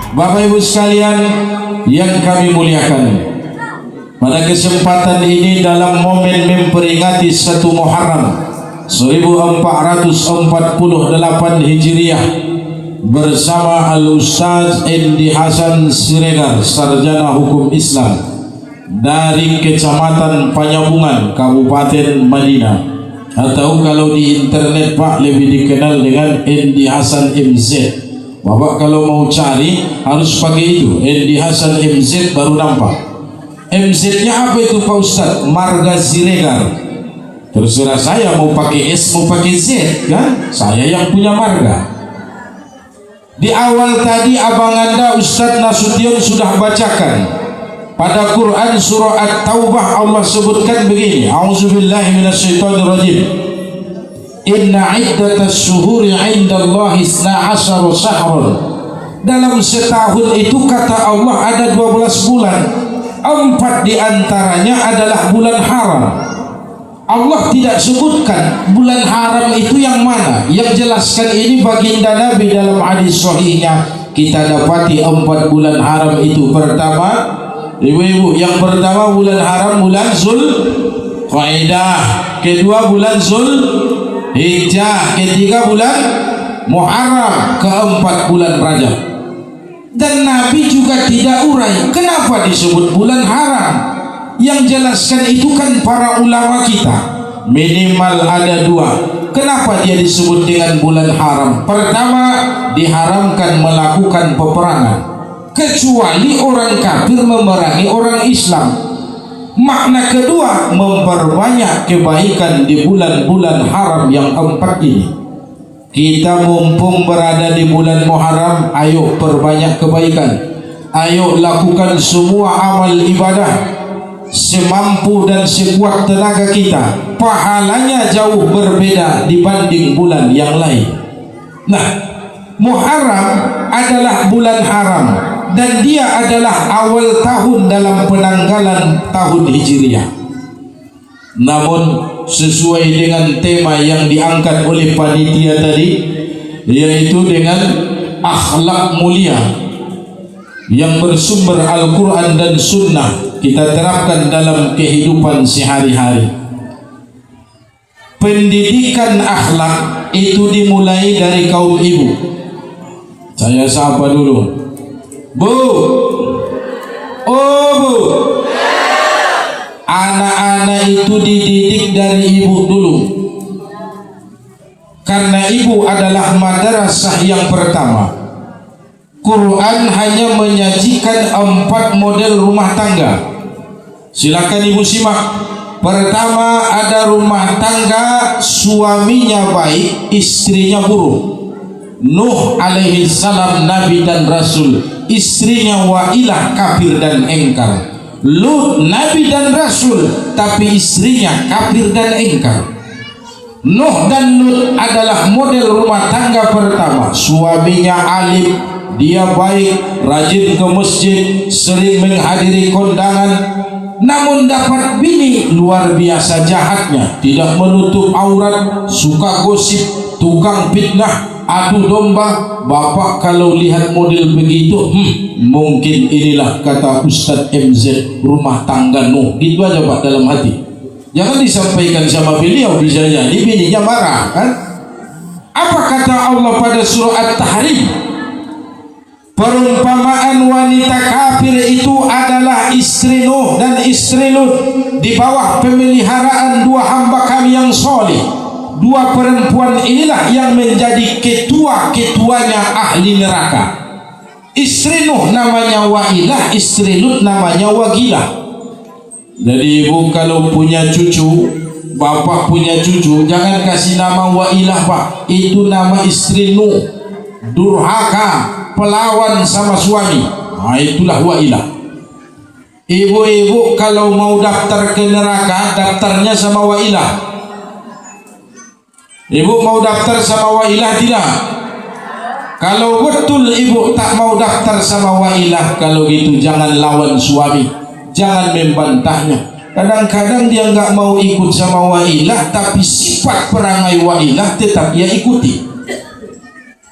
Bapak Ibu sekalian yang kami muliakan, pada kesempatan ini dalam momen memperingati 1 Muharram 1448 Hijriah bersama Al-Ustaz Endi Hasan Siregar, Sarjana Hukum Islam dari Kecamatan Panyabungan, Kabupaten Madinah, atau kalau di internet Pak lebih dikenal dengan Endi Hasan MZ. Bapak kalau mau cari harus pakai itu, Endi Hasan MZ, baru nampak. MZ-nya apa itu Pak Ustaz? Marga Siregar. Terserah saya mau pakai S mau pakai Z, kan? Saya yang punya marga. Di awal tadi abang anda Ustaz Nasution sudah bacakan pada Quran surah At-Taubah, Allah sebutkan begini, A'udzubillahi minasyaitonirrajim. Inna iddatas syuhuri 'indallahi 12 syahrun. Dalam setahun itu kata Allah ada 12 bulan. 4 diantaranya adalah bulan haram. Allah tidak sebutkan bulan haram itu yang mana. Yang jelaskan ini baginda Nabi dalam hadis sahihnya. Kita dapati 4 bulan haram itu. Pertama, ibu-ibu, yang pertama bulan haram bulan Zulqa'dah, kedua bulan Zulhijjah, ketiga bulan Muharram, keempat bulan Rajab. Dan Nabi juga tidak urai kenapa disebut bulan haram. Yang jelaskan itu kan para ulama kita, minimal ada 2. Kenapa dia disebut dengan bulan haram? Pertama, diharamkan melakukan peperangan kecuali orang kafir memerangi orang Islam. Makna kedua, memperbanyak kebaikan di bulan-bulan haram yang 4 ini. Kita mumpung berada di bulan Muharram, ayo perbanyak kebaikan. Ayo lakukan semua amal ibadah semampu dan sekuat tenaga kita. Pahalanya jauh berbeda dibanding bulan yang lain. Nah, Muharram adalah bulan haram dan dia adalah awal tahun dalam penanggalan tahun Hijriah. Namun sesuai dengan tema yang diangkat oleh panitia tadi, yaitu dengan akhlak mulia yang bersumber Al-Quran dan Sunnah, kita terapkan dalam kehidupan sehari-hari. Pendidikan akhlak itu dimulai dari kaum ibu. Saya sapa dulu. Bu, oh bu, anak-anak itu dididik dari ibu dulu, karena ibu adalah madrasah yang pertama. Quran hanya menyajikan 4 model rumah tangga. Silakan ibu simak. Pertama, ada rumah tangga suaminya baik, istrinya buruk. Nuh alaihi salam, nabi dan rasul, istrinya wailah, kafir dan engkar. Lut nabi dan rasul, tapi istrinya kafir dan engkar. Nuh dan Lut adalah model rumah tangga pertama. Suaminya alim, dia baik, rajin ke masjid, sering menghadiri kondangan. Namun dapat bini luar biasa jahatnya, tidak menutup aurat, suka gosip, tukang fitnah, adu domba. Bapak kalau lihat model begitu, mungkin inilah kata Ustadz MZ rumah tangga Nuh. Gitu aja Pak dalam hati. Jangan disampaikan sama beliau, bisa jadi bininya marah kan. Apa kata Allah pada surah At-Tahrim? Perumpamaan wanita kafir itu adalah istri Nuh dan istri Lut di bawah pemeliharaan 2 hamba kami yang soleh. 2 perempuan inilah yang menjadi ketua-ketuanya ahli neraka. Istri Nuh namanya Wailah, istri Lut namanya Wagilah. Jadi ibu kalau punya cucu, bapak punya cucu, jangan kasih nama Wailah Pak. Itu nama istri Nuh, durhaka, pelawan sama suami. Nah, itulah Wailah. Ibu-ibu kalau mau daftar ke neraka, daftarnya sama Wailah. Ibu mau daftar sama Wailah tidak? Kalau betul ibu tak mau daftar sama Wailah, kalau gitu jangan lawan suami, jangan membantahnya. Kadang-kadang dia nggak mau ikut sama Wailah, tapi sifat perangai Wailah tetap dia ikuti.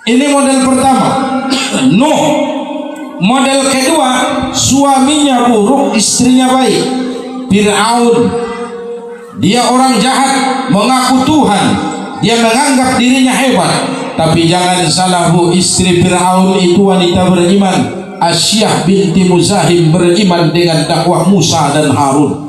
Ini model pertama. Nuh Model kedua, suaminya buruk, istrinya baik. Fir'aun, dia orang jahat, mengaku Tuhan, dia menganggap dirinya hebat. Tapi jangan salah bu, istri Fir'aun itu wanita beriman. Asyah binti Muzahim beriman dengan dakwah Musa dan Harun.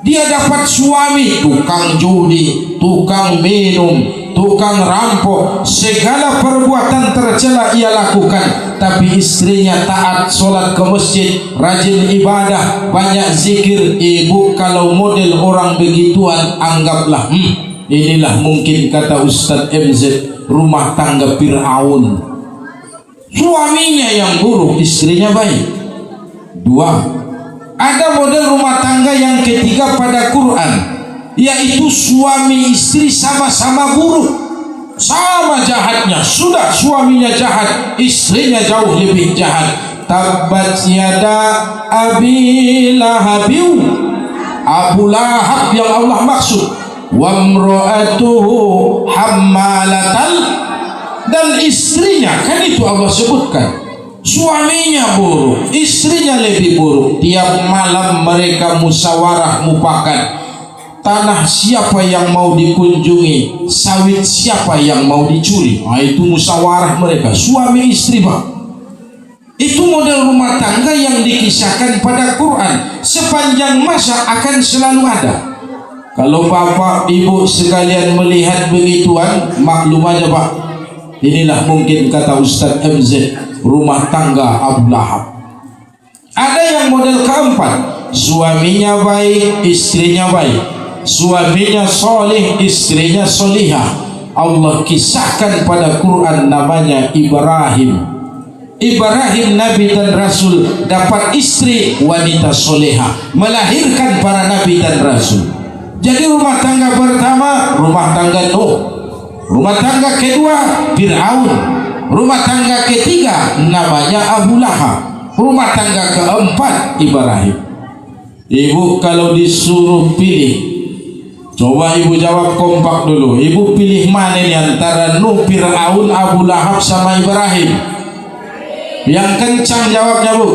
Dia dapat suami tukang judi, tukang minum, tukang rampok, segala perbuatan tercela ia lakukan. Tapi istrinya taat, sholat ke masjid, rajin ibadah, banyak zikir. Ibu kalau model orang begituan, anggaplah inilah mungkin kata Ustadz MZ, rumah tangga Fir'aun. Suaminya yang buruk, istrinya baik. Dua, ada model rumah tangga yang ketiga pada Quran, yaitu suami istri sama-sama buruk, sama jahatnya. Sudah suaminya jahat, istrinya jauh lebih jahat. Tabbat yada abi lahabiu, Abu Lahab yang Allah maksud, wa imra'atuhu hammalatal, dan istrinya, kan itu Allah sebutkan. Suaminya buruk, istrinya lebih buruk. Tiap malam mereka musyawarah mufakat. Tanah siapa yang mau dikunjungi, sawit siapa yang mau dicuri. Nah, itu musyawarah mereka, suami istri Pak. Itu model rumah tangga yang dikisahkan pada Quran. Sepanjang masa akan selalu ada. Kalau bapak ibu sekalian melihat begituan, maklum aja Pak, inilah mungkin kata Ustadz MZ, rumah tangga Abu Lahab. Ada yang model keempat, suaminya baik, istrinya baik. Suaminya soleh, istrinya solihah. Allah kisahkan pada Quran, namanya Ibrahim. Ibrahim Nabi dan Rasul dapat istri wanita solehah, melahirkan para Nabi dan Rasul. Jadi rumah tangga pertama, rumah tangga Nuh. Rumah tangga kedua, Fir'aun. Rumah tangga ketiga namanya Abu Lahab. Rumah tangga keempat Ibrahim. Ibu kalau disuruh pilih, coba ibu jawab kompak dulu. Ibu pilih mana nih antara Nuh, Fir'aun, Abu Lahab sama Ibrahim? Yang kencang jawabnya bu.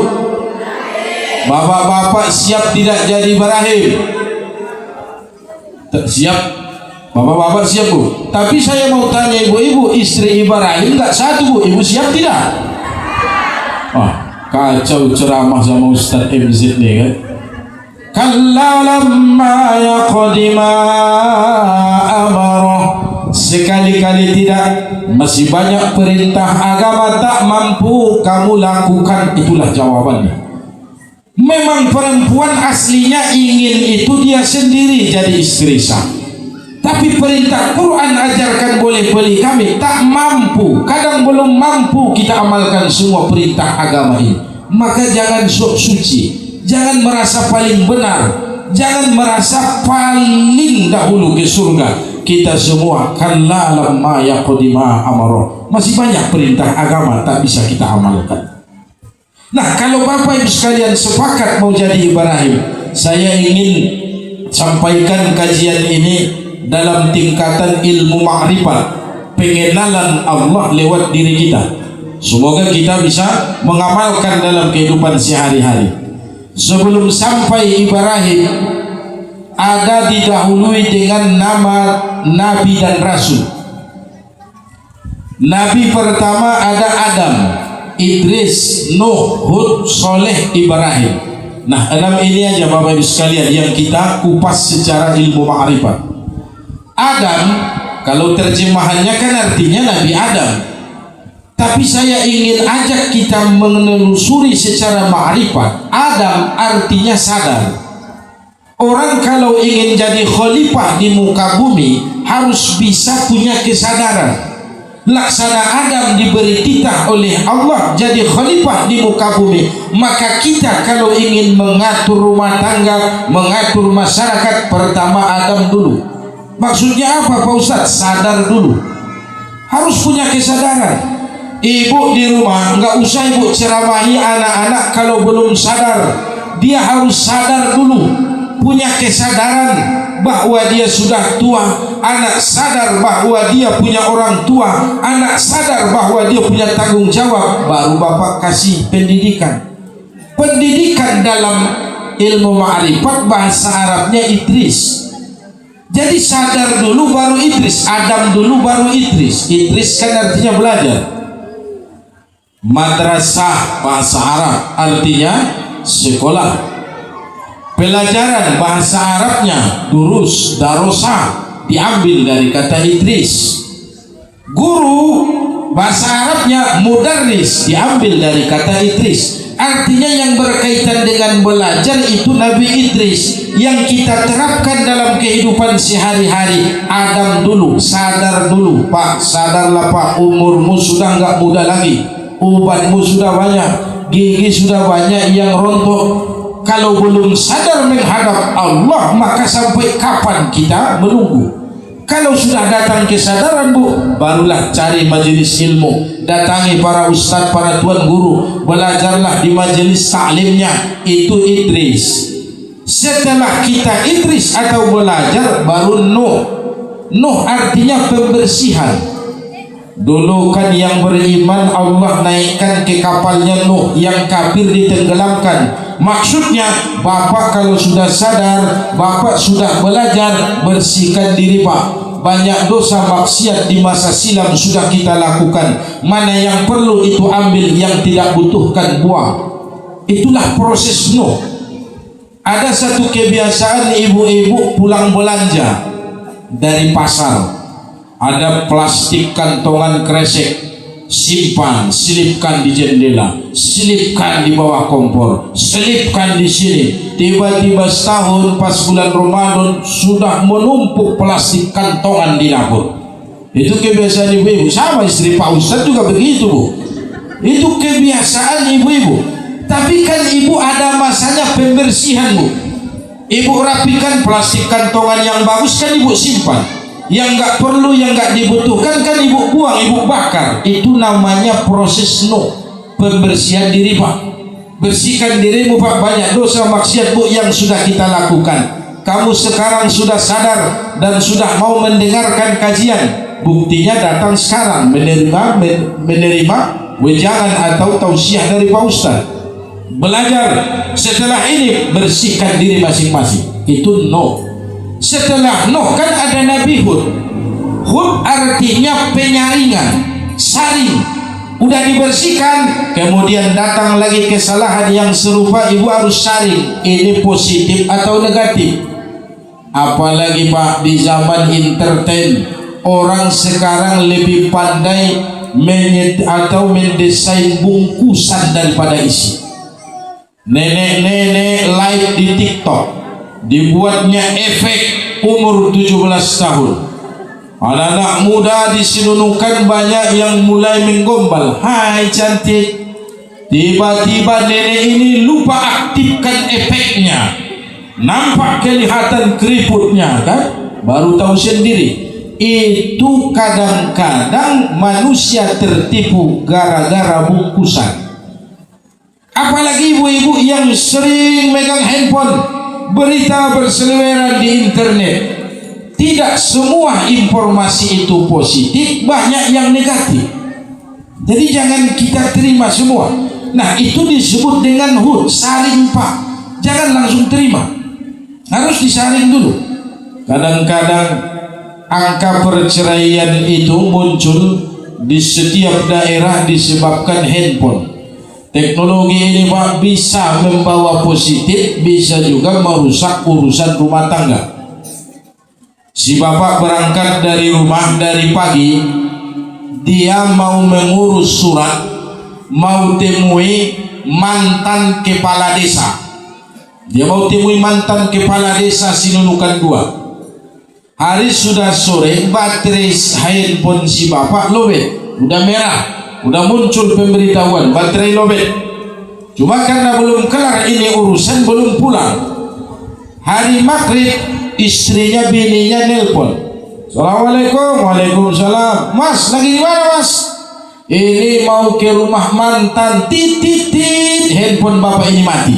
Bapak-bapak siap tidak jadi Ibrahim? Siap. Bapak-bapak siap bu. Tapi saya mau tanya ibu-ibu, istri Ibrahim nggak satu bu, ibu siap tidak? Wah, kacau ceramah sama Ustadz MZ nih kan. Kalla lamma yaqdima amarah, sekali-kali tidak. Masih banyak perintah agama tak mampu kamu lakukan. Itulah jawabannya. Memang perempuan aslinya ingin itu dia sendiri jadi istri sah. Tapi perintah Quran ajarkan boleh beli kami tak mampu, kadang belum mampu kita amalkan semua perintah agama ini. Maka jangan sok suci, jangan merasa paling benar, jangan merasa paling dahulu ke surga. Kita semua kalla lamma yaqdima amara, masih banyak perintah agama tak bisa kita amalkan. Nah, kalau Bapak Ibu sekalian sepakat mau jadi Ibrahim, saya ingin sampaikan kajian ini dalam tingkatan ilmu ma'rifat, pengenalan Allah lewat diri kita. Semoga kita bisa mengamalkan dalam kehidupan sehari-hari. Sebelum sampai Ibrahim, ada didahului dengan nama Nabi dan Rasul. Nabi pertama ada Adam, Idris, Nuh, Hud, Soleh, Ibrahim. Nah, 6 ini aja Bapak Ibu sekalian yang kita kupas secara ilmu ma'rifat. Adam, kalau terjemahannya kan artinya Nabi Adam. Tapi saya ingin ajak kita menelusuri secara ma'rifat. Adam artinya sadar. Orang kalau ingin jadi khalifah di muka bumi harus bisa punya kesadaran. Laksana Adam diberi titah oleh Allah jadi khalifah di muka bumi, maka kita kalau ingin mengatur rumah tangga, mengatur masyarakat, pertama Adam dulu. Maksudnya apa Pak Ustadz? Sadar dulu, harus punya kesadaran. Ibu di rumah nggak usah ibu ceramahi anak-anak kalau belum sadar, dia harus sadar dulu. punya kesadaran bahwa dia sudah tua, anak sadar bahwa dia punya orang tua, anak sadar bahwa dia punya tanggung jawab, baru bapak kasih pendidikan. Pendidikan dalam ilmu ma'rifat bahasa Arabnya idris. Jadi sadar dulu baru idris, Adam dulu baru idris. Idris kan artinya belajar. Madrasah bahasa Arab artinya sekolah. Pelajaran bahasa Arabnya durus, darosa, diambil dari kata idris. Guru bahasa Arabnya mudarris, diambil dari kata idris. Artinya yang berkaitan dengan belajar itu Nabi Idris. Yang kita terapkan dalam kehidupan sehari-hari. Adam dulu, sadar dulu. Pak, sadarlah Pak, umurmu sudah nggak muda lagi, ubanmu sudah banyak, gigi sudah banyak yang rontok. Kalau belum sadar menghadap Allah, maka sampai kapan kita menunggu? Kalau sudah datang kesadaran Bu, barulah cari majelis ilmu, datangi para ustadz, para tuan guru, belajarlah di majelis taklimnya. Itu idris. Setelah kita idris atau belajar, baru Nuh. Nuh artinya pembersihan. Dulu kan yang beriman Allah naikkan ke kapalnya Nuh, yang kafir ditenggelamkan. Maksudnya bapak kalau sudah sadar, bapak sudah belajar, bersihkan diri Pak. Banyak dosa maksiat di masa silam sudah kita lakukan. Mana yang perlu itu ambil, yang tidak butuhkan buang. Itulah proses Nuh. Ada satu kebiasaan ibu-ibu pulang belanja dari pasar. Ada plastik kantongan kresek, simpan, selipkan di jendela, selipkan di bawah kompor, selipkan di sini. Tiba-tiba setahun pas bulan Ramadan sudah menumpuk plastik kantongan di dapur. Itu kebiasaan ibu-ibu. Sama istri Pak Ustadz juga begitu Bu. Itu kebiasaan ibu-ibu. Tapi kan ibu ada masanya pembersihan Bu. Ibu rapikan plastik kantongan yang bagus kan ibu simpan. Yang nggak perlu, yang nggak dibutuhkan kan ibu buang, ibu bakar. Itu namanya proses Nuh, pembersihan diri Pak. Bersihkan dirimu Pak, banyak dosa maksiat Bu yang sudah kita lakukan. Kamu sekarang sudah sadar dan sudah mau mendengarkan kajian. Buktinya datang sekarang menerima wejangan atau tausiah dari Pak Ustaz. Belajar. Setelah ini bersihkan diri masing-masing. Itu Nuh. Setelah Nuh kan ada Nabi Hud. Hud artinya penyaringan, saring. Udah dibersihkan, kemudian datang lagi kesalahan yang serupa, ibu harus saring. Ini positif atau negatif. Apalagi Pak di zaman entertain, orang sekarang lebih pandai mendesain bungkusan daripada isi. Nenek-nenek live di TikTok, dibuatnya efek umur 17 tahun. Anak-anak muda diselunukan banyak yang mulai menggombal. Hai cantik. Tiba-tiba nenek ini lupa aktifkan efeknya. Nampak kelihatan keriputnya kan? Baru tahu sendiri. Itu kadang-kadang manusia tertipu gara-gara bungkusan. Apalagi ibu-ibu yang sering megang handphone, berita berseliweran di internet. Tidak semua informasi itu positif, banyak yang negatif. Jadi jangan kita terima semua. Nah itu disebut dengan hud, saring Pak. Jangan langsung terima, harus disaring dulu. Kadang-kadang angka perceraian itu muncul di setiap daerah disebabkan handphone. Teknologi ini Pak bisa membawa positif, bisa juga merusak urusan rumah tangga. Si bapak berangkat dari rumah dari pagi, dia mau mengurus surat, mau temui mantan kepala desa. Dia mau temui mantan kepala desa Sinunukan 2. Hari sudah sore, baterai handphone si bapak lobet, udah merah, udah muncul pemberitahuan baterai lobet. Cuma karena belum kelar ini urusan, belum pulang. Hari maghrib istrinya, bininya nelpon. Assalamualaikum. Waalaikumsalam. Mas lagi di mana Mas? Ini mau ke rumah mantan. Titit. Handphone bapak ini mati.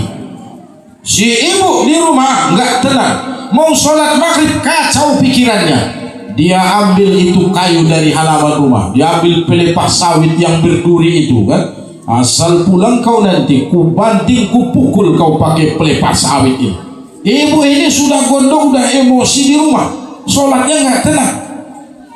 Si ibu di rumah nggak tenang, mau sholat maghrib kacau pikirannya. Dia ambil itu kayu dari halaman rumah, dia ambil pelepas sawit yang berduri itu kan. Asal pulang kau nanti ku banting, ku pukul kau pakai pelepas sawit ini. Ibu ini sudah gondong, udah emosi di rumah, sholatnya nggak tenang.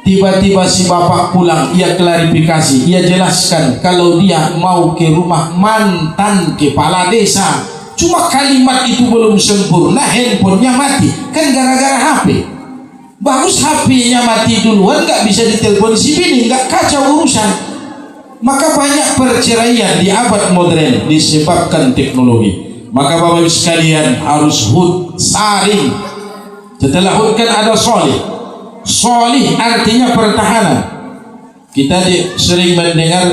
Tiba-tiba si bapak pulang, ia klarifikasi, ia jelaskan kalau dia mau ke rumah mantan kepala desa. Cuma kalimat itu belum sempurna, handphonenya mati, kan gara-gara HP. Bagus HP-nya mati duluan, nggak bisa ditelepon si bini, nggak kacau urusan. Maka banyak perceraian di abad modern disebabkan teknologi. Maka Bapak Ibu sekalian harus hud, saring. Setelah hud kan ada solih. Solih artinya pertahanan. Kita sering mendengar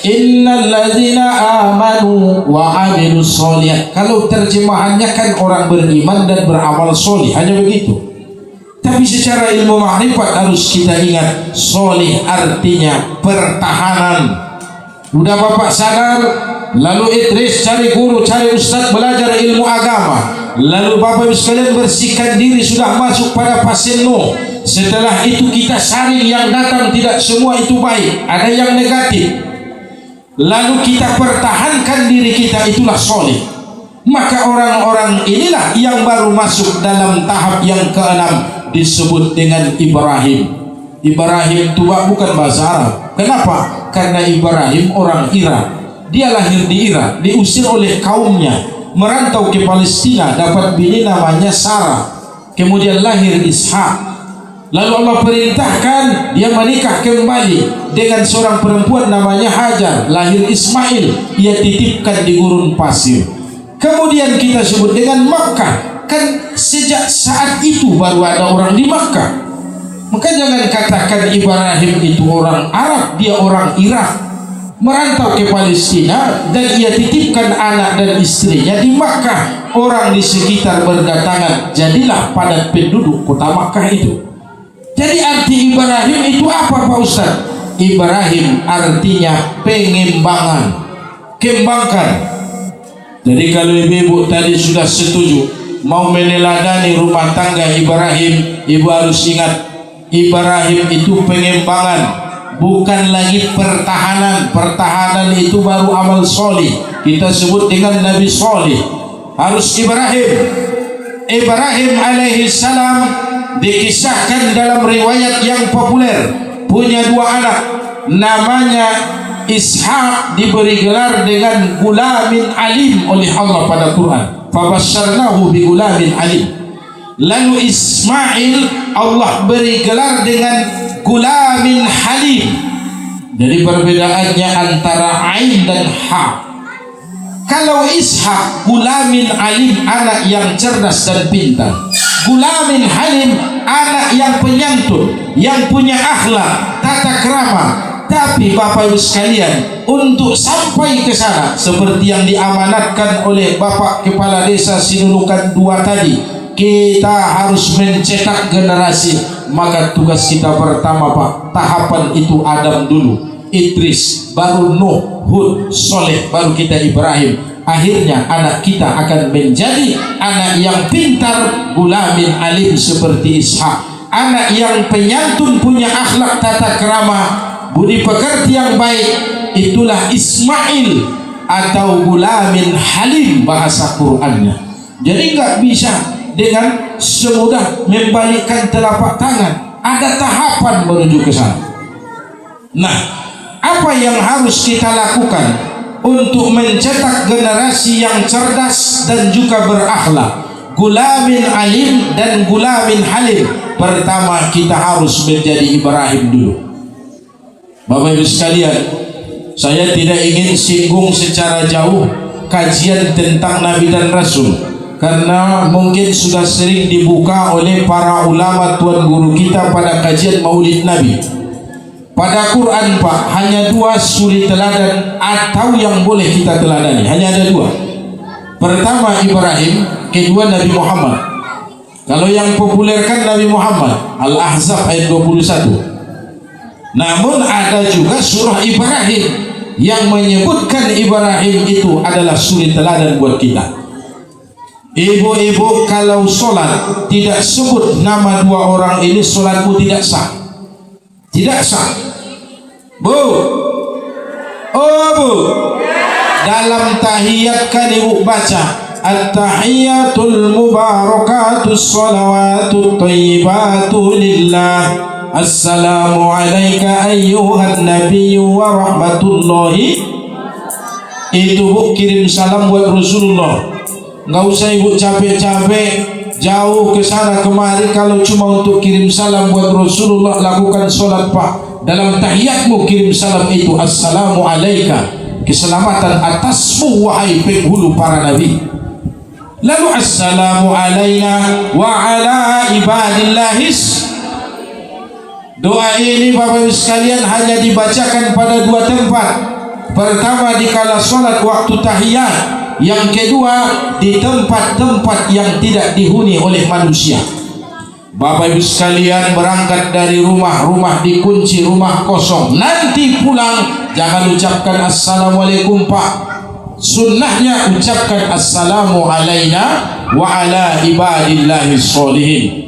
innal ladzina amanu wa amilus sholihat. Kalau terjemahannya kan orang beriman dan beramal solih, hanya begitu. Tapi secara ilmu makrifat harus kita ingat, solih artinya pertahanan. Udah Bapak sadar, lalu Idris cari guru, cari ustadz, belajar ilmu agama. Lalu Bapak Ibu sekalian bersihkan diri, sudah masuk pada fase Nuh. Setelah itu kita saring yang datang, tidak semua itu baik, ada yang negatif. Lalu kita pertahankan diri kita, itulah soleh. Maka orang-orang inilah yang baru masuk dalam tahap yang keenam, disebut dengan Ibrahim. Ibrahim tua bukan bahasa Arab. Kenapa? Karena Ibrahim orang Irak. Dia lahir di Irak, diusir oleh kaumnya, merantau ke Palestina, dapat bini namanya Sarah. Kemudian lahir Ishak. Lalu Allah perintahkan dia menikah kembali dengan seorang perempuan namanya Hajar, lahir Ismail, ia titipkan di gurun pasir. Kemudian kita sebut dengan Makkah, kan sejak saat itu baru ada orang di Makkah. Maka jangan katakan Ibrahim itu orang Arab, dia orang Irak, merantau ke Palestina dan ia titipkan anak dan istrinya di Makkah. Orang di sekitar berdatangan, jadilah padat penduduk kota Makkah itu. Jadi arti Ibrahim itu apa Pak Ustaz? Ibrahim artinya pengembangan, kembangkan. Jadi kalau ibu tadi sudah setuju mau meneladani rumah tangga Ibrahim, ibu harus ingat Ibrahim itu pengembangan, bukan lagi pertahanan. Pertahanan itu baru amal solih, kita sebut dengan Nabi Solih. Harus Ibrahim alaihi salam dikisahkan dalam riwayat yang populer, punya dua anak, namanya Ishak, diberi gelar dengan gulamin alim oleh Allah pada Quran, fabasyarnahu bi gulamin alim. Lalu Ismail Allah beri gelar dengan gulamin halim. Jadi perbedaannya antara ain dan ha. Kalau Ishak gulamin alim, anak yang cerdas dan pintar. Gulamin halim, anak yang penyantun, yang punya akhlak, tata krama. Tapi Bapak Ibu sekalian, untuk sampai ke sana seperti yang diamanatkan oleh Bapak Kepala Desa Sinunukan 2 tadi, kita harus mencetak generasi. Maka tugas kita pertama Pak, tahapan itu Adam dulu, Idris, baru Nuh, Hud, Soleh, baru kita Ibrahim. Akhirnya anak kita akan menjadi anak yang pintar, gulamin alim seperti Ishak, anak yang penyantun, punya akhlak, tata krama, budi pekerti yang baik. Itulah Ismail atau gulamin halim bahasa Qur'annya. Jadi nggak bisa dengan semudah membalikkan telapak tangan, ada tahapan menuju ke sana. Nah, apa yang harus kita lakukan untuk mencetak generasi yang cerdas dan juga berakhlak, gulamin alim dan gulamin halim? Pertama kita harus menjadi Ibrahim dulu. Bapak Ibu sekalian, saya tidak ingin singgung secara jauh kajian tentang Nabi dan Rasul, karena mungkin sudah sering dibuka oleh para ulama tuan guru kita pada kajian Maulid Nabi. Pada Quran Pak, hanya 2 suri teladan atau yang boleh kita teladani, hanya ada 2. Pertama Ibrahim, kedua Nabi Muhammad. Kalau yang populerkan Nabi Muhammad, Al-Ahzab ayat 21. Namun ada juga surah Ibrahim yang menyebutkan Ibrahim itu adalah suri teladan buat kita. Ibu-ibu kalau solat tidak sebut nama dua orang ini, solatmu tidak sah. Tidak sah. Bu, oh bu, dalam tahiyat kan ibu baca at-tahiyatul mubarakatus salawatut thayyibatu lillah, assalamu alayka ayyuhan nabiyyu wa rahmatullahi. Itu bu kirim salam buat Rasulullah. Nggak usah ibu capek-capek jauh ke sana kemari. Kalau cuma untuk kirim salam buat Rasulullah, lakukan solat pak. Dalam tahiyatmu kirim salam itu, assalamu alayka, keselamatan atasmu wahai penghulu para nabi. Lalu assalamu alayna wa ala ibadillahis. Doa ini Bapak Ibu sekalian hanya dibacakan pada dua tempat. Pertama di kala solat waktu tahiyat, yang kedua di tempat-tempat yang tidak dihuni oleh manusia. Bapak Ibu sekalian berangkat dari rumah, rumah dikunci, rumah kosong, nanti pulang jangan ucapkan assalamualaikum pak. Sunnahnya ucapkan assalamu alayna wa ala ibadillahi sholihin.